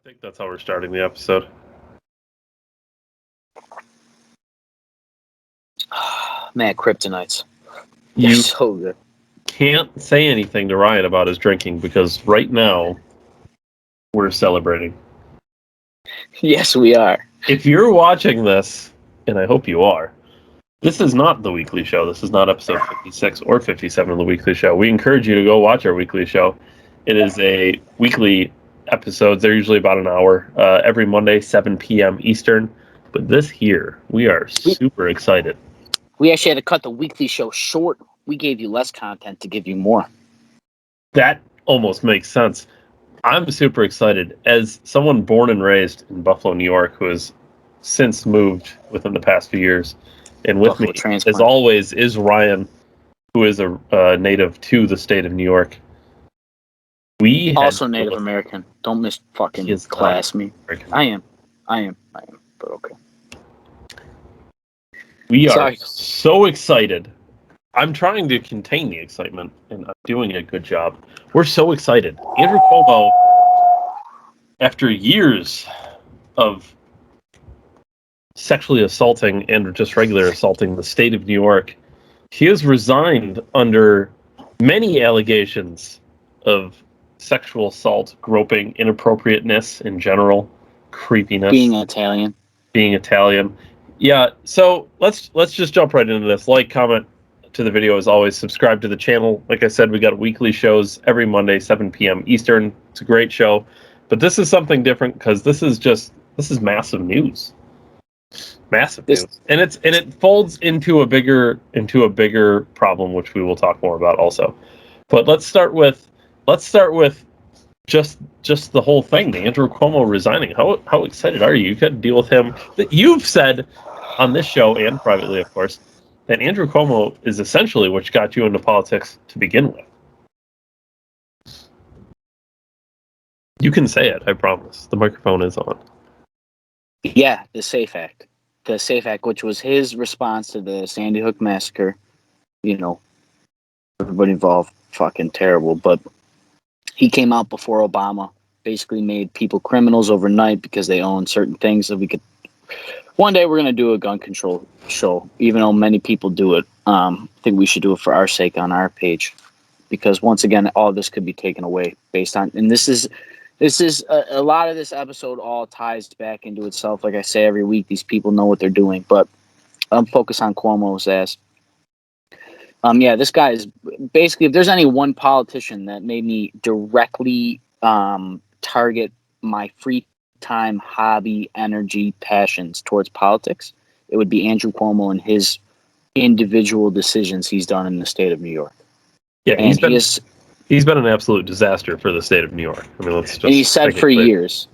think that's how we're starting the episode. Man, kryptonites. You They're so good. can't say anything to Ryan about his drinking because right now we're celebrating. Yes, we are. If you're watching this, and I hope you are, this is not the weekly show. This is not episode 56 or 57 of the weekly show. We encourage you to go watch our weekly show. It is a weekly episodes. They're usually about an hour every Monday, 7 p.m. Eastern. But this here, we are super excited. We actually had to cut the weekly show short. We gave you less content to give you more. That almost makes sense. I'm super excited. As someone born and raised in Buffalo, New York, who has since moved within the past few years, and with Buffalo me, transplant. as always, is Ryan, who is a native to the state of New York. We also Native American. Don't miss fucking class me. American. I am. But okay. We are so excited. I'm trying to contain the excitement, and I'm doing a good job. We're so excited. Andrew Cuomo, after years of sexually assaulting and just regular assaulting the state of New York, he has resigned under many allegations of sexual assault, groping, inappropriateness in general, creepiness. Being Italian. Yeah, so let's just jump right into this. Like, comment to the video as always. Subscribe to the channel. Like I said, we got weekly shows every Monday, 7 p.m. Eastern. It's a great show. But this is something different because this is massive news. Massive news. And it folds into a bigger problem, which we will talk more about also. But let's start with just the whole thing, the Andrew Cuomo resigning. How excited are you? You've had to deal with him. You've said on this show and privately, of course, that Andrew Cuomo is essentially what got you into politics to begin with. You can say it, I promise. The microphone is on. Yeah, the SAFE Act. The SAFE Act, which was his response to the Sandy Hook massacre. You know, everybody involved, fucking terrible. But he came out before Obama, basically made people criminals overnight because they own certain things that we could. One day we're going to do a gun control show, even though many people do it. I think we should do it for our sake on our page, because once again, all this could be taken away based on, and this is a lot of this episode all ties back into itself. Like I say every week, these people know what they're doing, but I'm focused on Cuomo's ass. Yeah, this guy is basically, if there's any one politician that made me directly target my free time, hobby, energy, passions towards politics, it would be Andrew Cuomo and his individual decisions he's done in the state of New York. Yeah, he's been an absolute disaster for the state of New York. I mean, and he said for years.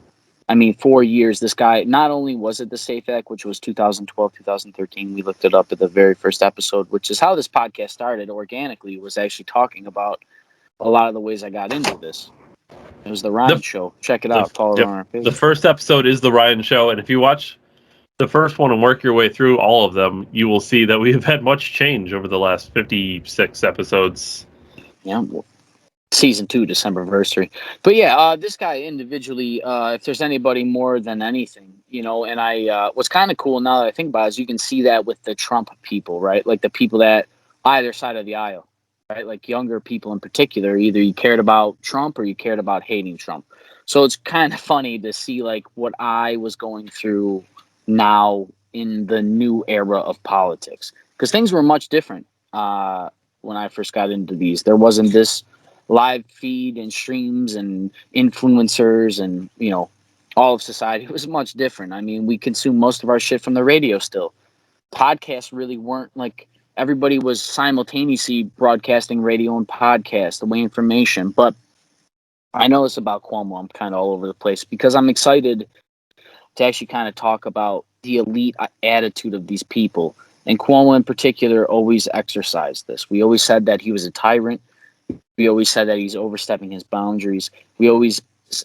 I mean, 4 years, this guy, not only was it the SAFE Act, which was 2012, 2013, we looked it up at the very first episode, which is how this podcast started organically, was actually talking about a lot of the ways I got into this. It was the Ryan Show. Check it out. Follow it on our page. The first episode is the Ryan Show, and if you watch the first one and work your way through all of them, you will see that we have had much change over the last 56 episodes. Yeah, Season 2, Decemberversary. But yeah, this guy individually, if there's anybody more than anything, you know, and what's kind of cool now that I think about it is you can see that with the Trump people, right? Like the people that either side of the aisle, right? Like younger people in particular, either you cared about Trump or you cared about hating Trump. So it's kind of funny to see like what I was going through now in the new era of politics, because things were much different when I first got into these. There wasn't this live feed and streams and influencers and, you know, all of society. It was much different. I mean, we consume most of our shit from the radio still. Podcasts really weren't like, everybody was simultaneously broadcasting radio and podcast, the way information. But I know it's about Cuomo. I'm kind of all over the place because I'm excited to actually kind of talk about the elite attitude of these people. And Cuomo in particular always exercised this. We always said that he was a tyrant. We always said that he's overstepping his boundaries.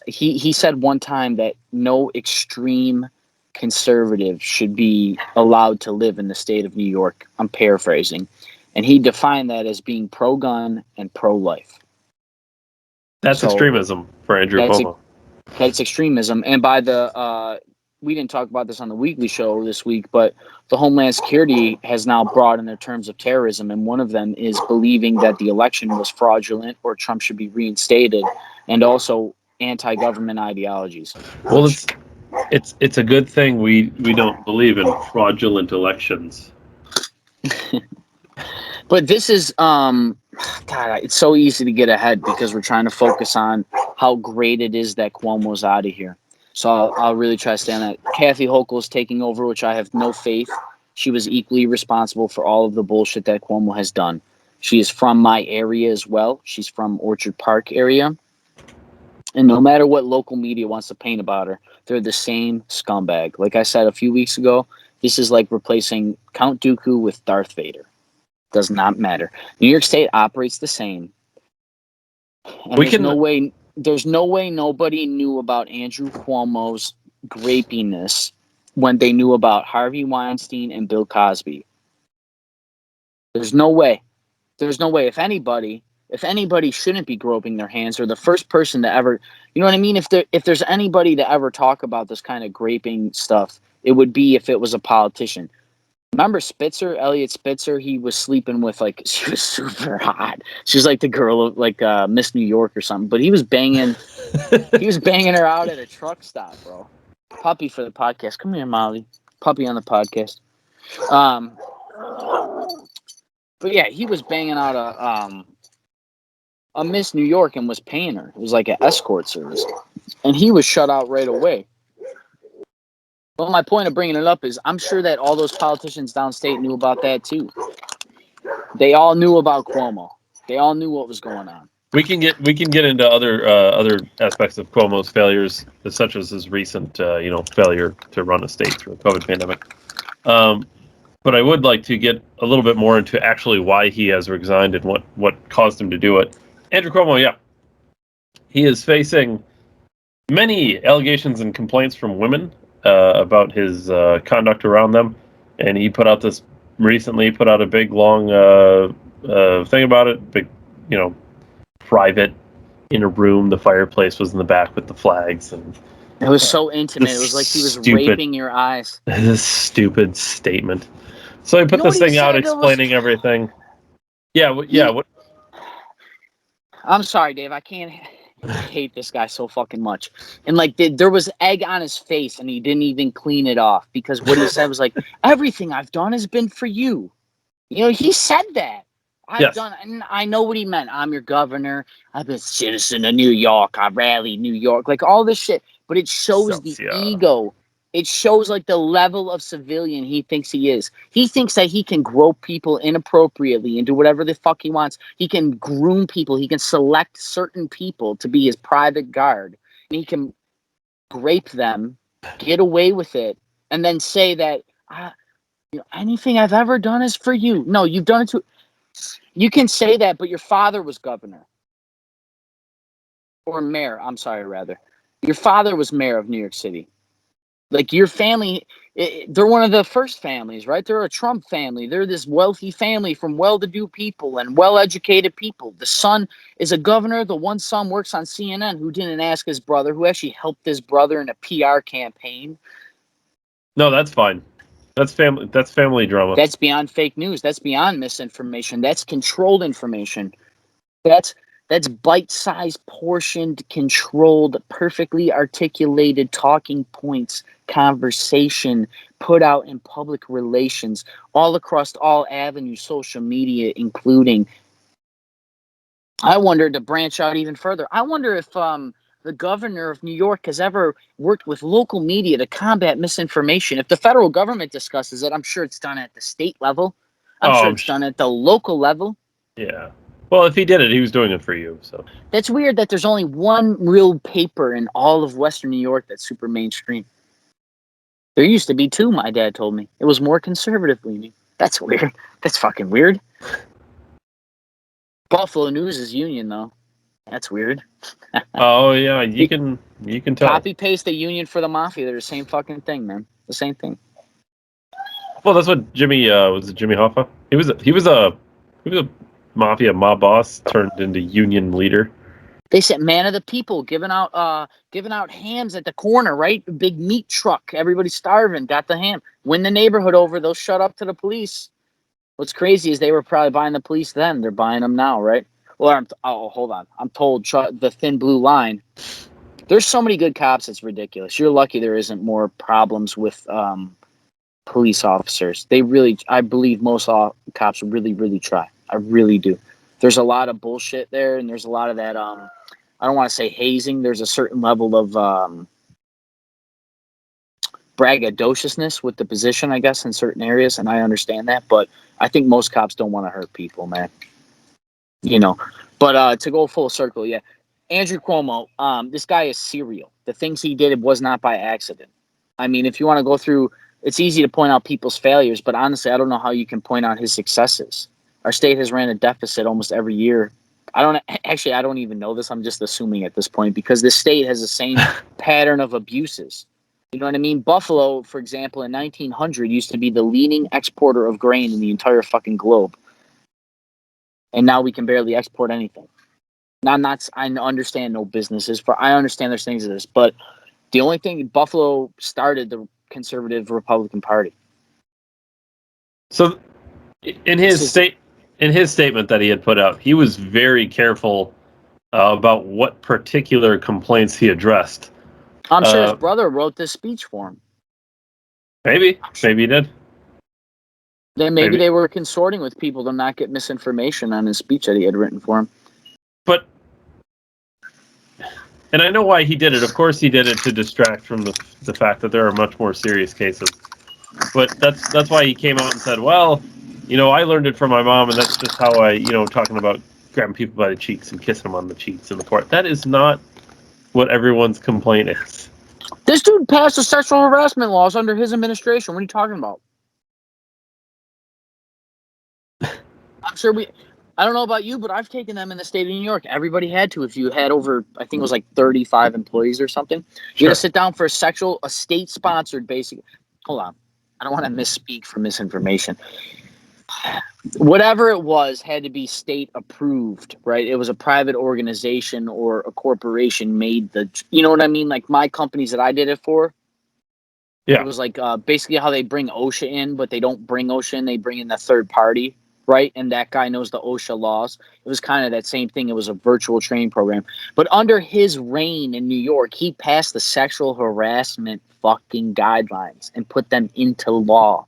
He said one time that no extreme conservative should be allowed to live in the state of New York. I'm paraphrasing. And he defined that as being pro-gun and pro-life. That's extremism for Andrew Cuomo. That's extremism. And by the we didn't talk about this on the weekly show this week, but the Homeland Security has now brought in their terms of terrorism, and one of them is believing that the election was fraudulent or Trump should be reinstated, and also anti-government ideologies. Well, it's a good thing we don't believe in fraudulent elections. But this is God, it's so easy to get ahead because we're trying to focus on how great it is that Cuomo's out of here. So I'll really try to stay on that. Kathy Hochul is taking over, which I have no faith. She was equally responsible for all of the bullshit that Cuomo has done. She is from my area as well. She's from Orchard Park area. And no matter what local media wants to paint about her, they're the same scumbag. Like I said a few weeks ago, this is like replacing Count Dooku with Darth Vader. Does not matter. New York State operates the same. And there's no way nobody knew about Andrew Cuomo's grapiness when they knew about Harvey Weinstein and Bill Cosby. There's no way. There's no way. If anybody shouldn't be groping their hands, or the first person to ever, you know what I mean? If there's anybody to ever talk about this kind of graping stuff, it would be if it was a politician. Remember Spitzer, Elliot Spitzer? He was sleeping with, like, she was super hot. She was like the girl of, like, Miss New York or something. But he was banging her out at a truck stop, bro. Puppy for the podcast. Come here, Molly. Puppy on the podcast. But yeah, he was banging out a Miss New York and was paying her. It was like an escort service, and he was shut out right away. Well, my point of bringing it up is I'm sure that all those politicians downstate knew about that too. They all knew about Cuomo. They all knew what was going on. We can get into other aspects of Cuomo's failures, such as his recent failure to run a state through a COVID pandemic. But I would like to get a little bit more into actually why he has resigned and what caused him to do it. Andrew Cuomo, yeah, he is facing many allegations and complaints from women about his conduct around them, and he put out a big long thing about it. Big, private in a room. The fireplace was in the back with the flags, and it was so intimate. It was like he was raping your eyes. This stupid statement. So he put this thing out explaining everything. Yeah, What? I'm sorry, Dave. I can't hate this guy so fucking much. And like there was egg on his face, and he didn't even clean it off because what he said was like, "Everything I've done has been for you." He said that. I've done, and I know what he meant. I'm your governor. I'm a citizen of New York. I rally New York, like all this shit. But it shows the ego. It shows like the level of civilian he thinks he is. He thinks that he can grope people inappropriately and do whatever the fuck he wants. He can groom people. He can select certain people to be his private guard. And he can grape them, get away with it, and then say that anything I've ever done is for you. No, you've done it to. You can say that, but your father was governor. Or mayor. I'm sorry, rather. Your father was mayor of New York City. Like your family, they're one of the first families, right? They're a Trump family. They're this wealthy family from well-to-do people and well-educated people. The son is a governor. The one son works on CNN who didn't ask his brother, who actually helped his brother in a PR campaign. No, that's fine. That's family drama. That's beyond fake news. That's beyond misinformation. That's controlled information. That's bite-sized, portioned, controlled, perfectly articulated talking points, conversation put out in public relations, all across all avenues, social media, including. I wonder, to branch out even further, I wonder if the governor of New York has ever worked with local media to combat misinformation. If the federal government discusses it, I'm sure it's done at the state level. I'm sure it's done at the local level. Yeah. Well, if he did it, he was doing it for you. So that's weird that there's only one real paper in all of Western New York that's super mainstream. There used to be two, my dad told me. It was more conservative leaning. That's weird. That's fucking weird. Buffalo News is Union, though. That's weird. Oh yeah, you can tell. Copy paste the Union for the Mafia. They're the same fucking thing, man. The same thing. Well, that's what Jimmy was. It Jimmy Hoffa? He was a mafia mob boss turned into union leader. They said man of the people, giving out hams at the corner, right? Big meat truck. Everybody's starving, got the ham. Win the neighborhood over, they'll shut up to the police. What's crazy is they were probably buying the police then. They're buying them now, right? Well, hold on. I'm told the thin blue line. There's so many good cops, it's ridiculous. You're lucky there isn't more problems with police officers. I believe most cops really, really try. I really do. There's a lot of bullshit there, and there's a lot of that. I don't want to say hazing. There's a certain level of braggadociousness with the position, I guess, in certain areas, and I understand that. But I think most cops don't want to hurt people, man. But to go full circle, yeah. Andrew Cuomo, this guy is serial. The things he did was not by accident. I mean, if you want to go through, it's easy to point out people's failures, but honestly, I don't know how you can point out his successes. Our state has ran a deficit almost every year. I don't even know this. I'm just assuming at this point because the state has the same pattern of abuses. You know what I mean? Buffalo, for example, in 1900 used to be the leading exporter of grain in the entire fucking globe. And now we can barely export anything. Now, I understand no businesses. I understand there's things of this, but the only thing, Buffalo started the conservative Republican Party. So, in his statement that he had put out, he was very careful about what particular complaints he addressed. I'm sure his brother wrote this speech for him. Maybe he did. Maybe they were consorting with people to not get misinformation on his speech that he had written for him. And I know why he did it. Of course, he did it to distract from the fact that there are much more serious cases. But that's why he came out and said, well, I learned it from my mom, and that's just how I, talking about grabbing people by the cheeks and kissing them on the cheeks in the court. That is not what everyone's complaint is. This dude passed the sexual harassment laws under his administration. What are you talking about? I'm sure I don't know about you, but I've taken them in the state of New York. Everybody had to. If you had over, I think it was like 35 employees or something, you had to sit down for a state-sponsored basic. Hold on. I don't want to misspeak for misinformation. Whatever it was had to be state approved, right? It was a private organization or a corporation made you know what I mean? Like my companies that I did it for. Yeah. It was like basically how they bring OSHA in, but they don't bring OSHA in. They bring in the third party. Right, and that guy knows the OSHA laws. It was kind of that same thing. It was a virtual training program. But under his reign in New York, he passed the sexual harassment fucking guidelines and put them into law.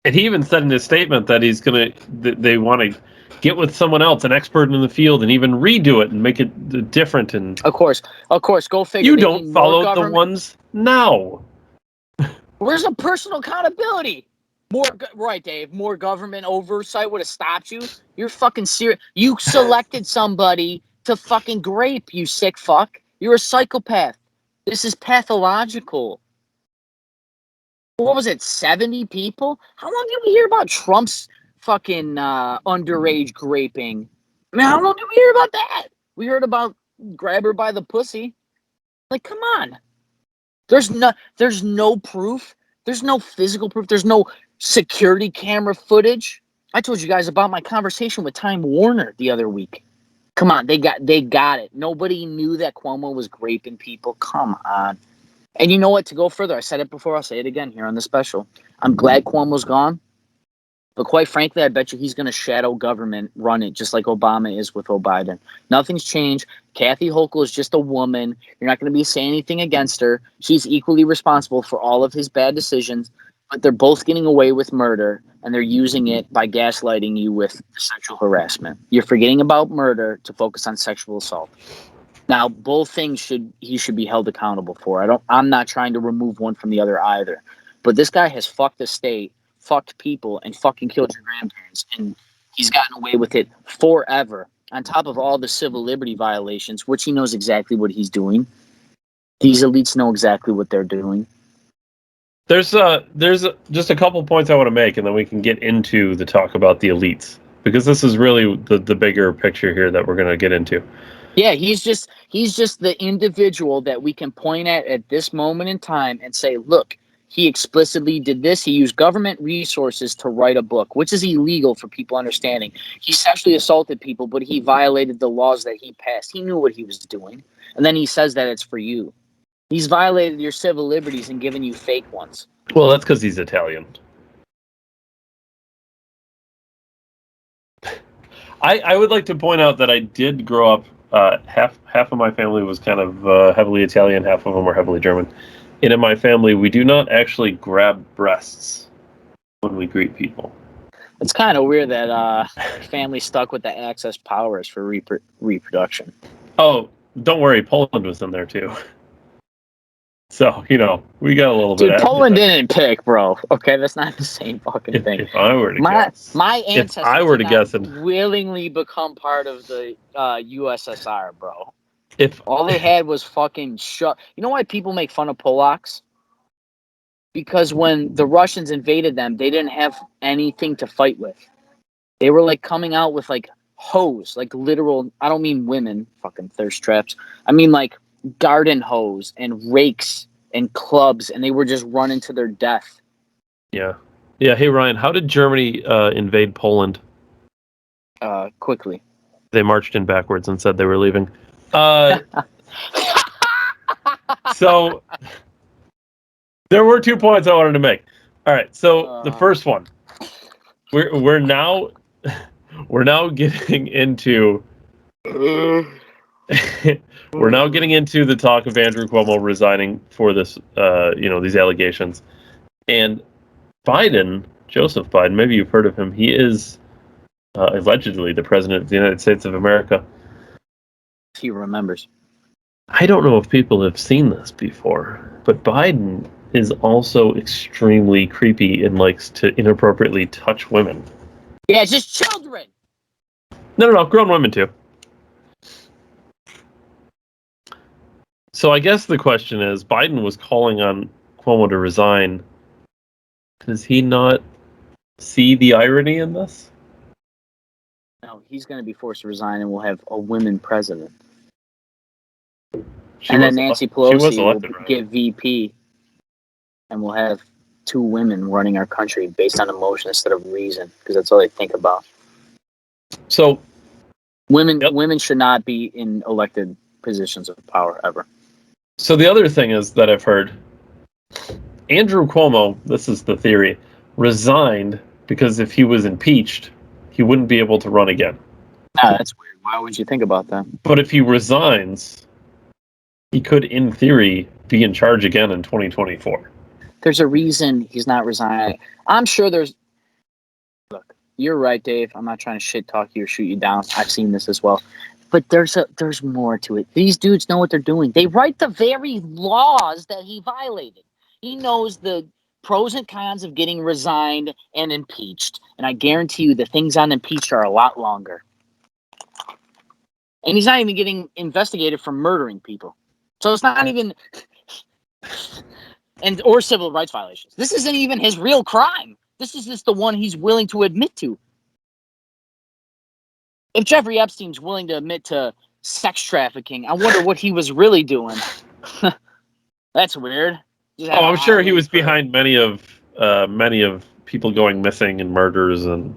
And he even said in his statement that they want to get with someone else, an expert in the field, and even redo it and make it different. And of course, go figure. You don't follow the ones now. Where's the personal accountability? Right, Dave. More government oversight would have stopped you. You're fucking serious. You selected somebody to fucking grape, you sick fuck. You're a psychopath. This is pathological. What was it, 70 people? How long did we hear about Trump's fucking underage graping? I mean, how long did we hear about that? We heard about grab her by the pussy. Like, come on. There's no proof. There's no physical proof. There's no security camera footage. I told you guys about my conversation with Time Warner the other week. Come on, they got it. Nobody knew that Cuomo was graping people. Come on. And you know what? To go further, I said it before, I'll say it again here on the special. I'm glad Cuomo's gone. But quite frankly, I bet you he's going to shadow government run it just like Obama is with Biden. Nothing's changed. Kathy Hochul is just a woman. You're not going to be saying anything against her. She's equally responsible for all of his bad decisions. But they're both getting away with murder, and they're using it by gaslighting you with sexual harassment. You're forgetting about murder to focus on sexual assault. Now, both things he should be held accountable for. I'm not trying to remove one from the other either. But this guy has fucked the state, fucked people, and fucking killed your grandparents, and he's gotten away with it forever. On top of all the civil liberty violations, which he knows exactly what he's doing. These elites know exactly what they're doing. There's just a couple points I want to make, and then we can get into the talk about the elites, because this is really the bigger picture here that we're going to get into. Yeah, he's just the individual that we can point at this moment in time and say, look, He explicitly did this. He used government resources to write a book, which is illegal for people understanding. He sexually assaulted people, but he violated the laws that he passed. He knew what he was doing. And then he says that it's for you. He's violated your civil liberties and given you fake ones. Well, that's because he's Italian. I would like to point out that I did grow up. Half of my family was kind of heavily Italian. Half of them were heavily German. And in my family, we do not actually grab breasts when we greet people. It's kind of weird that family stuck with the Axis powers for reproduction. Oh, don't worry, Poland was in there too. So, we got a little bit. Dude, Poland didn't pick, bro. Okay, that's not the same fucking thing. If I were to guess. My ancestors if I were to guess, willingly become part of the USSR, bro. If all they had was fucking shut. You know why people make fun of Polacks? Because when the Russians invaded them, they didn't have anything to fight with. They were like coming out with like hose, like literal. I don't mean women, fucking thirst traps. I mean like garden hose and rakes and clubs, and they were just running to their death. Yeah. Hey Ryan, how did Germany invade Poland? Quickly. They marched in backwards and said they were leaving. So there were 2 points I wanted to make. All right, so the first one, we're now getting into the talk of Andrew Cuomo resigning for this, these allegations, and Biden, Joseph Biden. Maybe you've heard of him. He is allegedly the president of the United States of America. He remembers. I don't know if people have seen this before, but Biden is also extremely creepy and likes to inappropriately touch women. Yeah, it's just children. No, grown women too. So I guess the question is, Biden was calling on Cuomo to resign. Does he not see the irony in this? No, he's going to be forced to resign, and we'll have a women president. Then Nancy Pelosi will get VP, and we'll have 2 women running our country based on emotion instead of reason, because that's all they think about. So, women should not be in elected positions of power ever. So the other thing is that I've heard, Andrew Cuomo, this is the theory, resigned because if he was impeached, he wouldn't be able to run again. That's weird. Why would you think about that? But if he resigns, he could, in theory, be in charge again in 2024. There's a reason he's not resigning. I'm sure there's... Look, you're right, Dave. I'm not trying to shit talk you or shoot you down. I've seen this as well. But there's more to it. These dudes know what they're doing. They write the very laws that he violated. He knows the pros and cons of getting resigned and impeached. And I guarantee you the things on impeached are a lot longer. And he's not even getting investigated for murdering people. So it's not even... or civil rights violations. This isn't even his real crime. This is just the one he's willing to admit to. If Jeffrey Epstein's willing to admit to sex trafficking, I wonder what he was really doing. That's weird. I'm sure he was behind many of people going missing and murders and.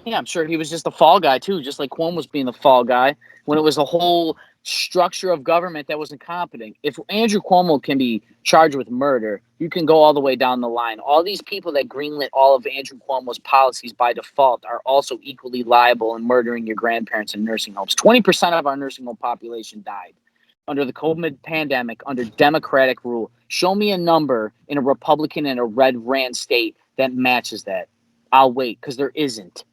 Yeah, I'm sure he was just the fall guy too, just like Cuomo was being the fall guy when it was a whole structure of government that was incompetent. If Andrew Cuomo can be charged with murder, you can go all the way down the line. All these people that greenlit all of Andrew Cuomo's policies by default are also equally liable in murdering your grandparents in nursing homes. 20% of our nursing home population died under the COVID pandemic under Democratic rule. Show me a number in a Republican and a red state that matches that. I'll wait, because there isn't.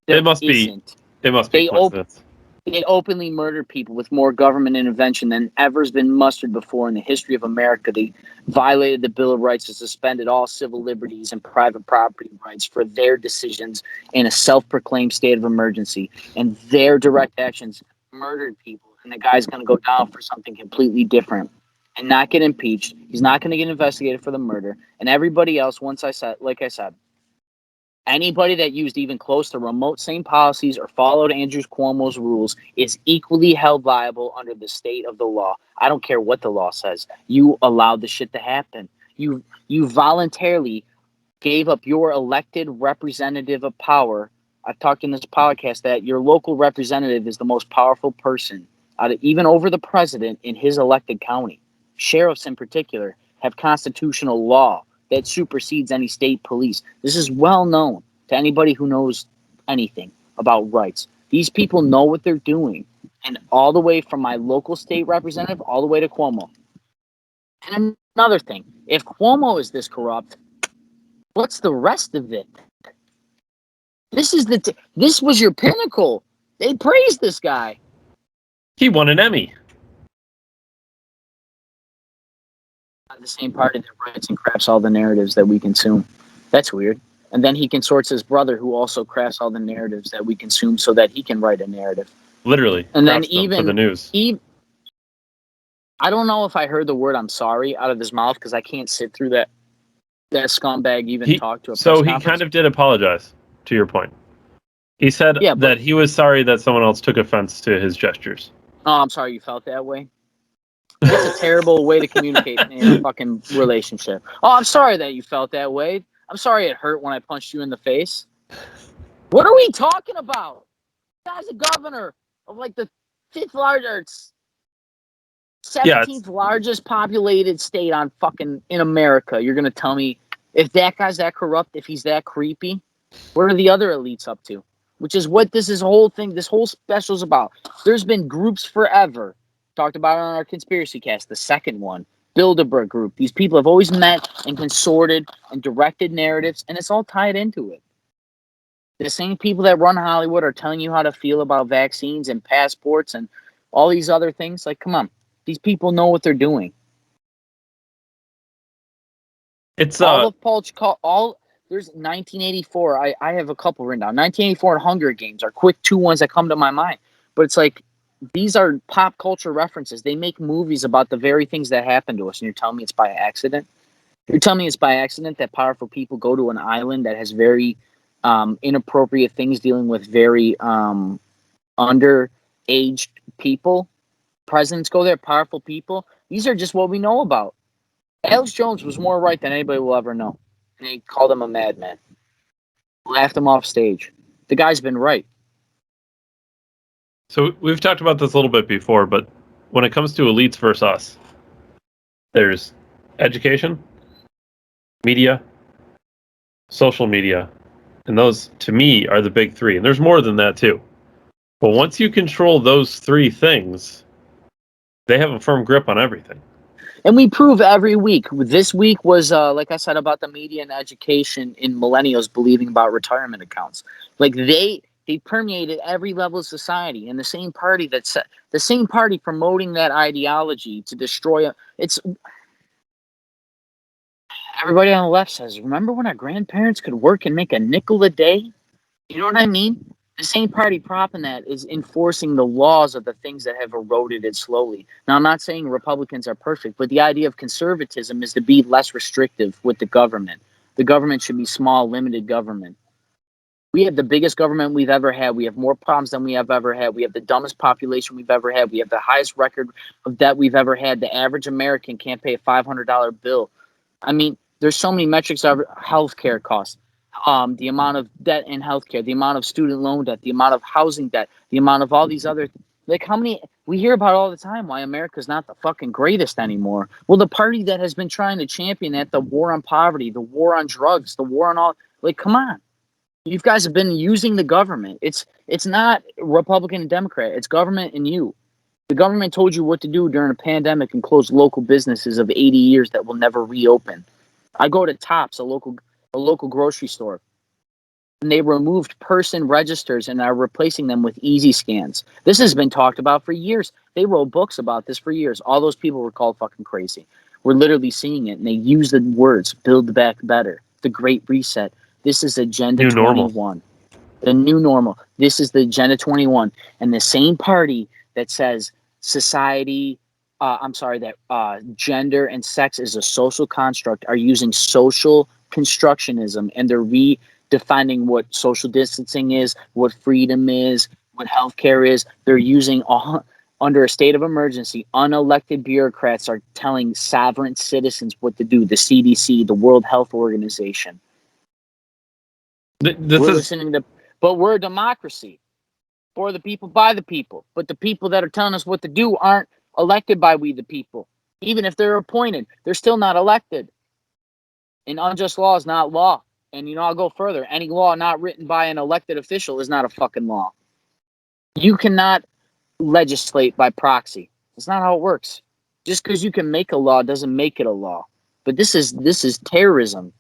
It must be. They openly murdered people with more government intervention than ever's been mustered before in the history of America. They violated the Bill of Rights and suspended all civil liberties and private property rights for their decisions in a self-proclaimed state of emergency. And their direct actions murdered people. And the guy's going to go down for something completely different and not get impeached. He's not going to get investigated for the murder. And everybody else, like I said, anybody that used even close to remote same policies or followed Andrew Cuomo's rules is equally held liable under the state of the law. I don't care what the law says. You allowed the shit to happen. You voluntarily gave up your elected representative of power. I've talked in this podcast that your local representative is the most powerful person, even over the president in his elected county. Sheriffs in particular have constitutional law that supersedes any state police. This is well known to anybody who knows anything about rights. These people know what they're doing. And all the way from my local state representative all the way to Cuomo. And another thing, if Cuomo is this corrupt, what's the rest of it? This was your pinnacle. They praised this guy. He won an Emmy. The same party that writes and crafts all the narratives that we consume. That's weird. And then he consorts his brother, who also crafts all the narratives that we consume, so that he can write a narrative. Literally. And then even for the news. I don't know if I heard the word "I'm sorry" out of his mouth, because I can't sit through that scumbag even talk to a press conference. He kind of did apologize, to your point. He said that he was sorry that someone else took offense to his gestures. Oh, I'm sorry you felt that way. It's a terrible way to communicate in a fucking relationship. Oh, I'm sorry that you felt that way. I'm sorry it hurt when I punched you in the face. What are we talking about? This guy's a governor of like the 5th largest, 17th largest populated state in America. You're gonna tell me if that guy's that corrupt, if he's that creepy? What are the other elites up to? Which is what this whole special is about. There's been groups forever. Talked about it on our conspiracy cast, the second one, Bilderberg Group. These people have always met and consorted and directed narratives, and it's all tied into it. The same people that run Hollywood are telling you how to feel about vaccines and passports and all these other things. Like, come on. These people know what they're doing. It's there's 1984. I have a couple written down. 1984 and Hunger Games are quick two ones that come to my mind. But it's like, these are pop culture references. They make movies about the very things that happen to us, and you're telling me it's by accident? You're telling me it's by accident that powerful people go to an island that has very inappropriate things dealing with very underaged people? Presidents go there, powerful people. These are just what we know about. Alex Jones was more right than anybody will ever know. And they called him a madman. Laughed him off stage. The guy's been right. So we've talked about this a little bit before, but when it comes to elites versus us, there's education, media, social media, and those, to me, are the big three. And there's more than that, too. But once you control those three things, they have a firm grip on everything. And we prove every week. This week was, like I said, about the media and education in millennials believing about retirement accounts. Like they permeated every level of society, and the same party promoting that ideology to destroy it's. Everybody on the left says, remember when our grandparents could work and make a nickel a day? You know what I mean? The same party propping that is enforcing the laws of the things that have eroded it slowly. Now, I'm not saying Republicans are perfect, but the idea of conservatism is to be less restrictive with the government. The government should be small, limited government. We have the biggest government we've ever had. We have more problems than we have ever had. We have the dumbest population we've ever had. We have the highest record of debt we've ever had. The average American can't pay a $500 bill. I mean, there's so many metrics of healthcare costs, the amount of debt in healthcare, the amount of student loan debt, the amount of housing debt, the amount of all these other, like how many, we hear about all the time why America's not the fucking greatest anymore. Well, the party that has been trying to champion that, the war on poverty, the war on drugs, the war on all, like, come on. You guys have been using the government. It's not Republican and Democrat. It's government and you. The government told you what to do during a pandemic and closed local businesses of 80 years that will never reopen. I go to Tops, a local grocery store, and they removed person registers and are replacing them with easy scans. This has been talked about for years. They wrote books about this for years. All those people were called fucking crazy. We're literally seeing it, and they use the words "build back better," the Great Reset. This is Agenda 21. The new normal. This is the Agenda 21. And the same party that says gender and sex is a social construct are using social constructionism, and they're redefining what social distancing is, what freedom is, what healthcare is. They're using under a state of emergency, unelected bureaucrats are telling sovereign citizens what to do. The CDC, the World Health Organization. But we're a democracy. For the people, by the people. But the people that are telling us what to do aren't elected by we the people. Even if they're appointed, they're still not elected. An unjust law is not law. And I'll go further. Any law not written by an elected official is not a fucking law. You cannot legislate by proxy. That's not how it works. Just because you can make a law doesn't make it a law. But this is terrorism.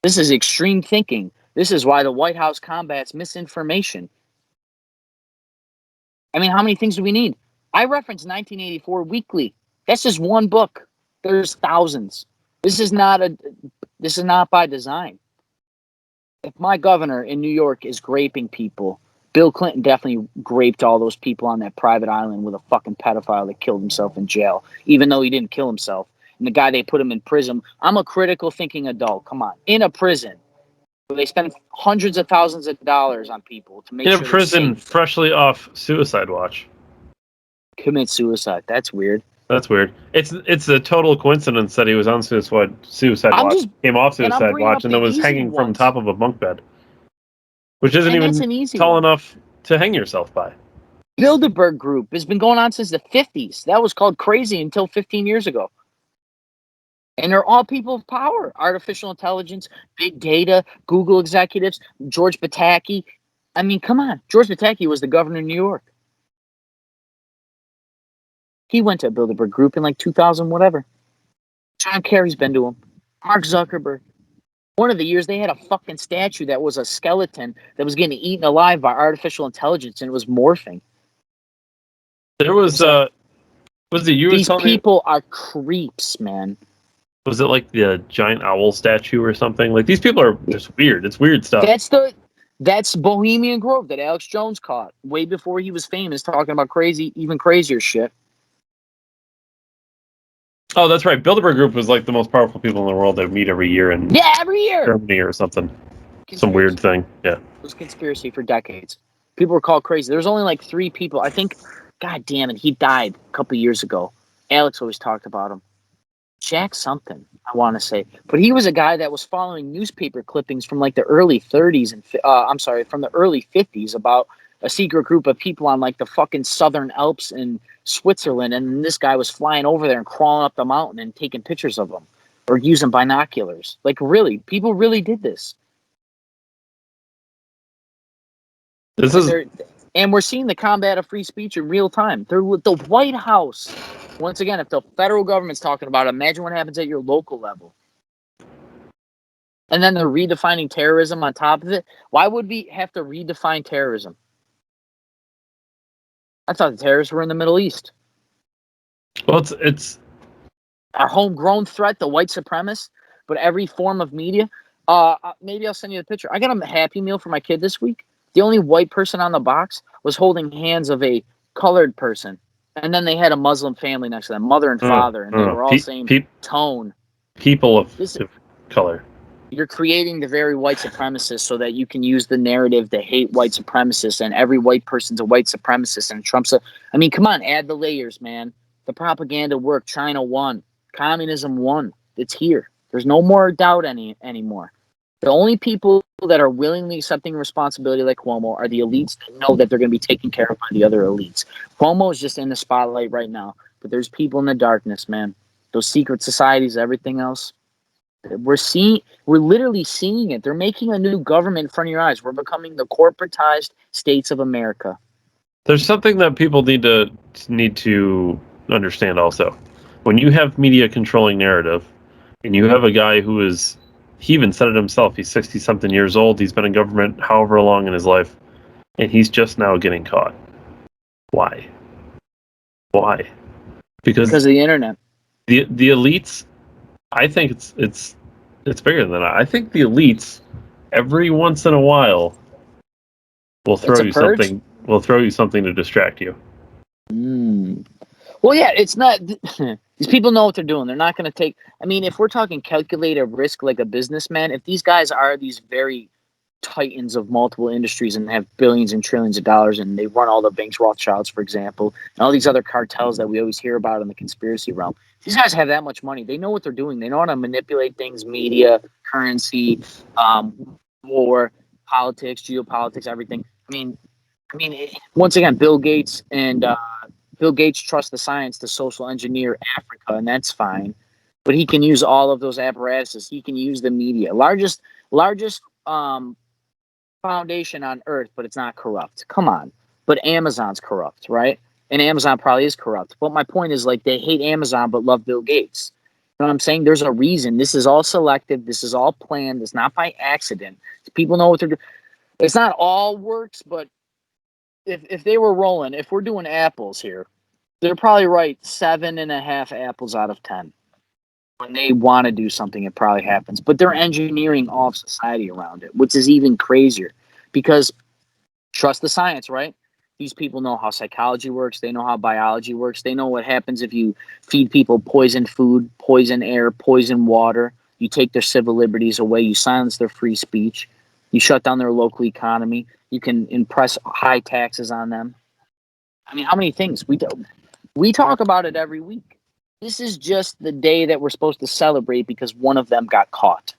This is extreme thinking. This is why the White House combats misinformation. I mean, how many things do we need? I reference 1984 weekly. That's just one book. There's thousands. This is not by design. If my governor in New York is graping people, Bill Clinton definitely graped all those people on that private island with a fucking pedophile that killed himself in jail, even though he didn't kill himself. And the guy, they put him in prison. I'm a critical thinking adult. Come on. In a prison. They spend hundreds of thousands of dollars on people to make sure in a prison freshly off suicide watch. Commit suicide. That's weird. That's weird. It's a total coincidence that he was on suicide watch, came off suicide watch, and then was hanging from top of a bunk bed, which isn't even tall enough to hang yourself by. Bilderberg Group has been going on since the 50s. That was called crazy until 15 years ago. And they're all people of power. Artificial intelligence, big data, Google executives, George Pataki. I mean, come on. George Pataki was the governor of New York. He went to a Bilderberg Group in like 2000, whatever. John Kerry's been to him. Mark Zuckerberg. One of the years they had a fucking statue that was a skeleton that was getting eaten alive by artificial intelligence, and it was morphing. There was these people are creeps, man. Was it like the giant owl statue or something? Like, these people are just weird. It's weird stuff. That's Bohemian Grove that Alex Jones caught way before he was famous, talking about even crazier shit. Oh, that's right. Bilderberg Group was like the most powerful people in the world that meet every year in every year Germany or something. Some weird thing. Yeah. It was conspiracy for decades. People were called crazy. There was only like 3 people. I think, God damn it, he died a couple years ago. Alex always talked about him. Jack something, I want to say. But he was a guy that was following newspaper clippings from like the early 30s and from the early 50s about a secret group of people on like the fucking Southern Alps in Switzerland, and this guy was flying over there and crawling up the mountain and taking pictures of them or using binoculars. Like, really, people really did this. And we're seeing the combat of free speech in real time. They're with the White House. Once again, if the federal government's talking about it, imagine what happens at your local level. And then they're redefining terrorism on top of it. Why would we have to redefine terrorism? I thought the terrorists were in the Middle East. Well, it's our homegrown threat, the white supremacists, but every form of media. Maybe I'll send you the picture. I got a Happy Meal for my kid this week. The only white person on the box was holding hands of a colored person. And then they had a Muslim family next to them, mother and father, and they were all same tone. People of color. You're creating the very white supremacists so that you can use the narrative to hate white supremacists, and every white person's a white supremacist, and Trump's I mean, come on, add the layers, man. The propaganda worked. China won. Communism won. It's here. There's no more doubt anymore. The only people that are willingly accepting responsibility like Cuomo are the elites that know that they're going to be taken care of by the other elites. Cuomo is just in the spotlight right now, but there's people in the darkness, man. Those secret societies, everything else. We're literally seeing it. They're making a new government in front of your eyes. We're becoming the corporatized states of America. There's something that people need to understand also. When you have media controlling narrative, and you have a guy who is, he even said it himself, he's 60-something years old, he's been in government however long in his life, and he's just now getting caught. Why? Because of the internet. The elites, I think it's bigger than that. I think the elites, every once in a while, will throw you something. Will throw you something to distract you. Well, yeah, it's not. These people know what they're doing. They're not going to take. I mean, if we're talking calculated risk like a businessman, if these guys are these very titans of multiple industries and have billions and trillions of dollars, and they run all the banks, Rothschilds, for example, and all these other cartels that we always hear about in the conspiracy realm. These guys have that much money. They know what they're doing. They know how to manipulate things, media, currency, war, politics, geopolitics, everything. Once again, Bill Gates trusts the science to social engineer Africa, and that's fine. But he can use all of those apparatuses. He can use the media, largest foundation on earth, but it's not corrupt. Come on. But Amazon's corrupt, right? And Amazon probably is corrupt. But my point is, like, they hate Amazon but love Bill Gates. You know what I'm saying? There's a reason. This is all selective. This is all planned. It's not by accident. People know what they're doing. It's not all works, but if they were rolling, if we're doing apples here, they're probably right 7.5 apples out of 10. When they want to do something, it probably happens. But they're engineering all of society around it, which is even crazier. Because trust the science, right? These people know how psychology works. They know how biology works. They know what happens if you feed people poison food, poison air, poison water. You take their civil liberties away. You silence their free speech. You shut down their local economy. You can impress high taxes on them. I mean, how many things? We talk about it every week. This is just the day that we're supposed to celebrate because one of them got caught.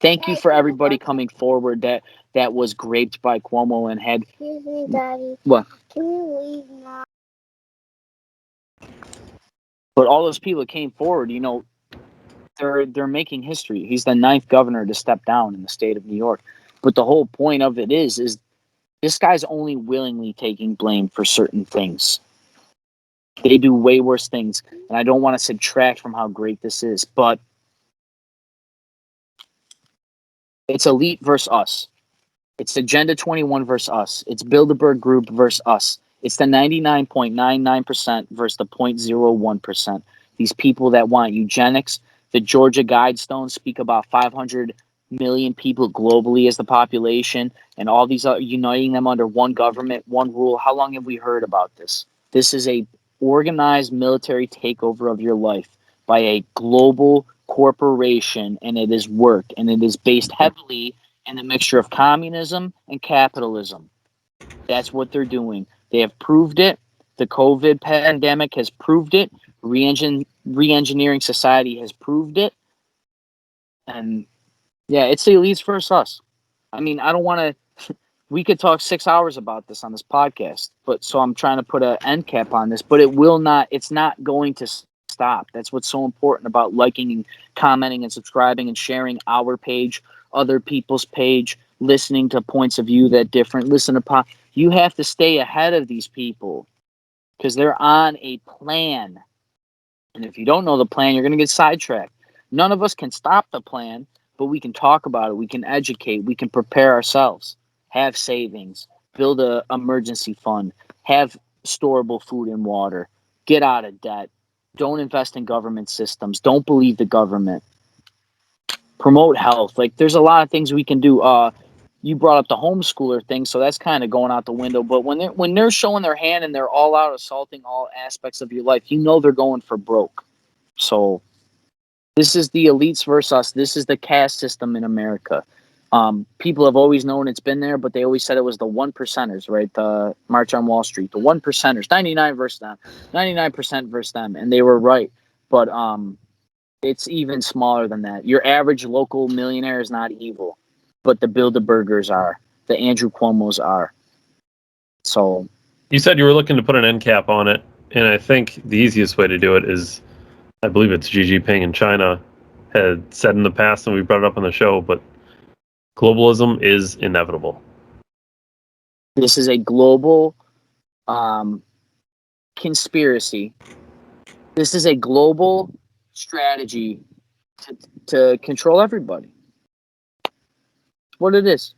Thank you for everybody coming forward that was raped by Cuomo and had... Excuse me, Daddy. What? Can you leave now? But all those people that came forward, you know, they're making history. He's the 9th governor to step down in the state of New York. But the whole point of it is this guy's only willingly taking blame for certain things. They do way worse things, and I don't want to subtract from how great this is, but it's elite versus us. It's Agenda 21 versus us. It's Bilderberg Group versus us. It's the 99.99% versus the 0.01%. These people that want eugenics. The Georgia Guidestones speak about 500 million people globally as the population, and all these are uniting them under one government, one rule. How long have we heard about this? This is a organized military takeover of your life by a global corporation, and it is work, and it is based heavily in the mixture of communism and capitalism. That's what they're doing. They have proved it. The COVID pandemic has proved it. Re-engineering society has proved it. And yeah, it's the elites versus us. I mean, I don't want to... We could talk 6 hours about this on this podcast, but so I'm trying to put an end cap on this, but it's not going to stop. That's what's so important about liking and commenting and subscribing and sharing our page, other people's page, listening to points of view that different. You have to stay ahead of these people because they're on a plan. And if you don't know the plan, you're going to get sidetracked. None of us can stop the plan, but we can talk about it. We can educate. We can prepare ourselves. Have savings, build an emergency fund, have storable food and water, get out of debt, don't invest in government systems, don't believe the government, promote health. Like, there's a lot of things we can do. You brought up the homeschooler thing, so that's kind of going out the window. But when they're showing their hand and they're all out assaulting all aspects of your life, you know they're going for broke. So this is the elites versus us. This is the caste system in America. People have always known it's been there, but they always said it was the 1%ers, right? The March on Wall Street, the 1%ers, 99 versus them, 99% versus them, and they were right. But it's even smaller than that. Your average local millionaire is not evil, but the Bilderbergers are, the Andrew Cuomo's are. So you said you were looking to put an end cap on it, and I think the easiest way to do it is, I believe it's Xi Jinping in China had said in the past, and we brought it up on the show, but globalism is inevitable. This is a global conspiracy. This is a global strategy to control everybody. What it is.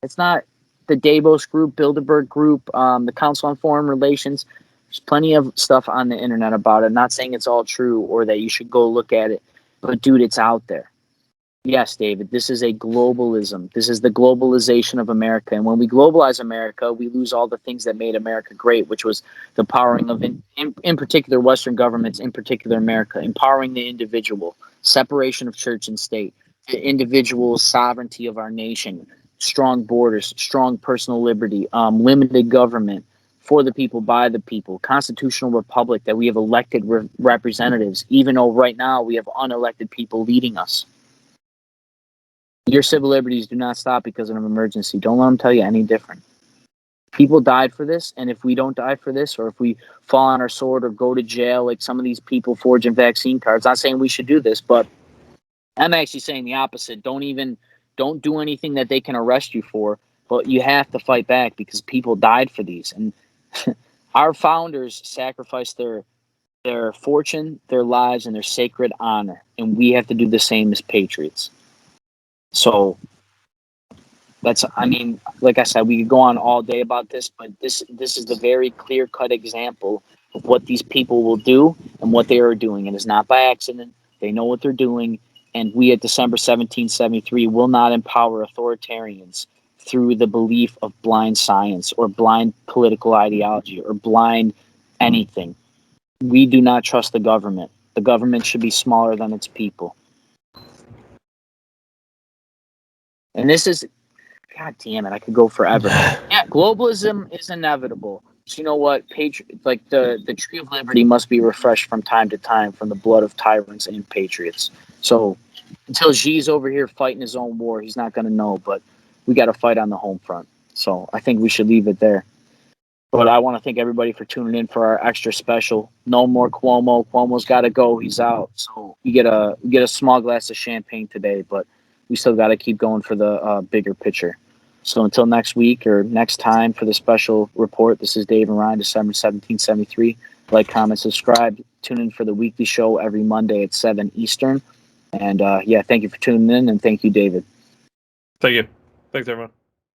It's not the Davos Group, Bilderberg Group, the Council on Foreign Relations. There's plenty of stuff on the internet about it. Not saying it's all true or that you should go look at it, but dude, it's out there. Yes, David, this is a globalism. This is the globalization of America. And when we globalize America, we lose all the things that made America great, which was the powering of, in particular, Western governments, in particular America, empowering the individual, separation of church and state, the individual sovereignty of our nation, strong borders, strong personal liberty, limited government, for the people, by the people, constitutional republic, that we have elected representatives, even though right now we have unelected people leading us. Your civil liberties do not stop because of an emergency. Don't let them tell you any different. People died for this, and if we don't die for this, or if we fall on our sword or go to jail like some of these people forging vaccine cards, not saying we should do this, but I'm actually saying the opposite. Don't do anything that they can arrest you for, but you have to fight back because people died for these. And our founders sacrificed their fortune, their lives, and their sacred honor, and we have to do the same as patriots. So that's, I mean, like I said, we could go on all day about this, but this is the very clear-cut example of what these people will do and what they are doing. And it's not by accident. They know what they're doing, and we at December 1773 will not empower authoritarians through the belief of blind science or blind political ideology or blind anything. We do not trust the government. The government should be smaller than its people. And this is, God damn it, I could go forever. Yeah, globalism is inevitable. So you know what? The tree of liberty must be refreshed from time to time from the blood of tyrants and patriots. So until Xi's over here fighting his own war, he's not going to know, but we got to fight on the home front. So I think we should leave it there. But I want to thank everybody for tuning in for our extra special. No more Cuomo. Cuomo's got to go. He's out. So you get a small glass of champagne today, but we still got to keep going for the bigger picture. So until next week or next time for the special report, this is Dave and Ryan, December 1773. Like, comment, subscribe. Tune in for the weekly show every Monday at 7 Eastern. And thank you for tuning in, and thank you, David. Thank you. Thanks, everyone.